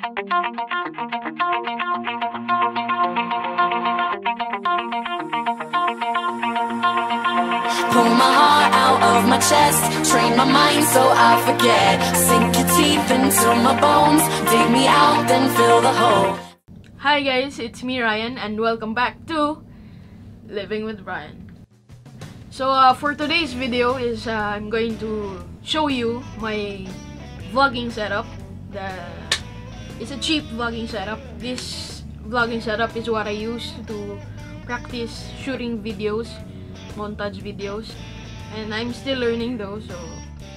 Pull my heart out of my chest, train my mind so I forget. Sink your teeth into my bones, dig me out, then fill the hole. Hi guys, it's me Ryan and welcome back to Living with Ryan. So for today's video is I'm going to show you my vlogging setup. It's a cheap vlogging setup. This vlogging setup is what I use to practice shooting videos, montage videos, and I'm still learning though.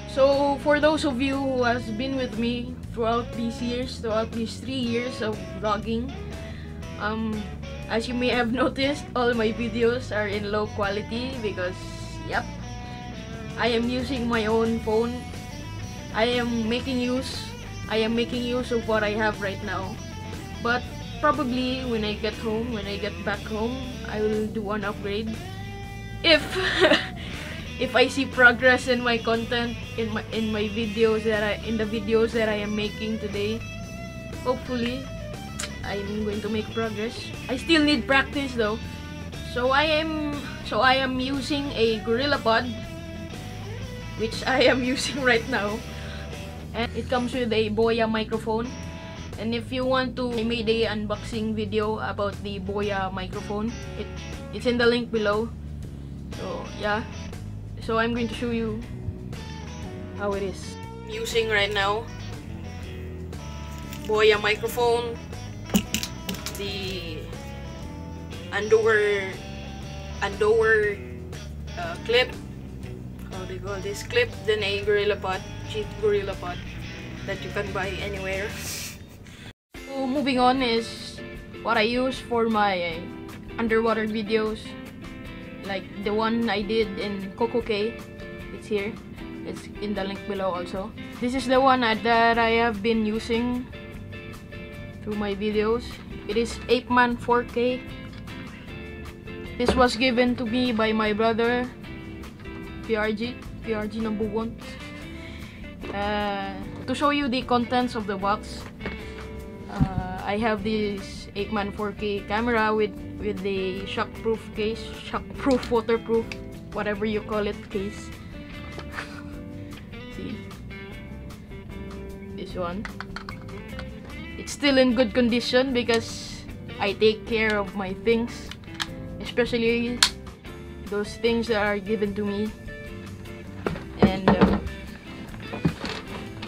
So for those of you who has been with me throughout these 3 years of vlogging, as you may have noticed, all my videos are in low quality because, yep, I am using my own phone. I am making use of what I have right now. But probably when I get back home, I will do an upgrade. If if I see progress in my content, in the videos that I am making today, hopefully I'm going to make progress. I still need practice though. So I am using a GorillaPod, which I am using right now, and it comes with a Boya microphone. And if you want to, I made a unboxing video about the Boya microphone. It's in the link below. So yeah, so I'm going to show you how it is. I'm using right now Boya microphone, the underwear clip, how they call this clip, then a GorillaPod, cheap GorillaPod that you can buy anywhere. So moving on is what I use for my underwater videos, like the one I did in Coco Cay. It's here, it's in the link below also. This is the one that I have been using through my videos. It is Apeman 4K. This was given to me by my brother, PRG number 1. To show you the contents of the box, I have this Apeman 4K camera with the shockproof case, shockproof, waterproof, whatever you call it, case. See, this one. It's still in good condition because I take care of my things, especially those things that are given to me. And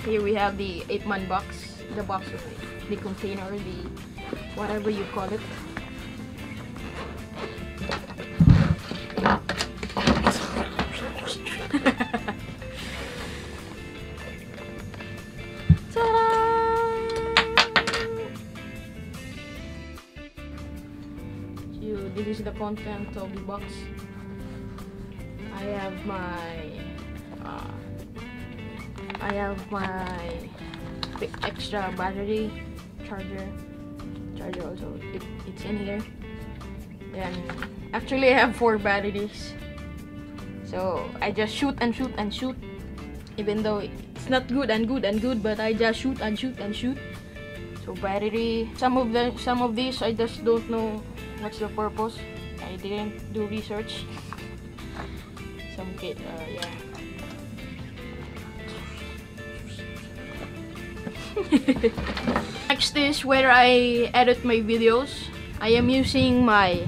here we have the Apeman box, the box of it, the container, the whatever you call it. This is the content of the box. I have my extra battery, charger also. It's in here. Then actually I have 4 batteries, so I just shoot and shoot and shoot, even though it's not good, but I just shoot and shoot and shoot. So battery, some of these I just don't know what's the purpose. I didn't do research. Some kit, yeah. Next is where I edit my videos. I am using my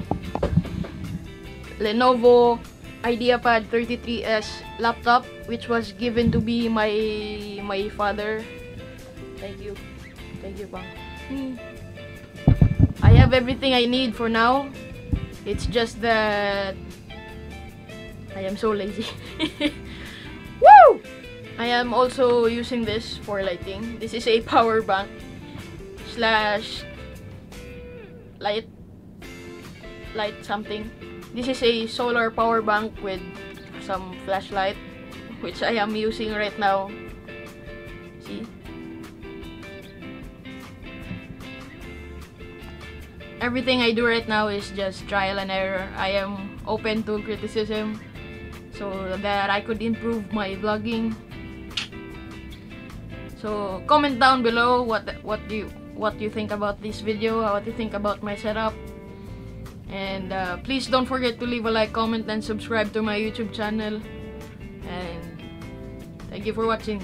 Lenovo IdeaPad 33S laptop, which was given to me my father. Thank you, Bang. I have everything I need for now. It's just that I am so lazy. Woo! I am also using this for lighting. This is a power bank slash light something. This is a solar power bank with some flashlight, which I am using right now. See? Everything I do right now is just trial and error. I am open to criticism so that I could improve my vlogging. So comment down below what what you think about this video, what you think about my setup. And please don't forget to leave a like, comment, and subscribe to my YouTube channel. And thank you for watching.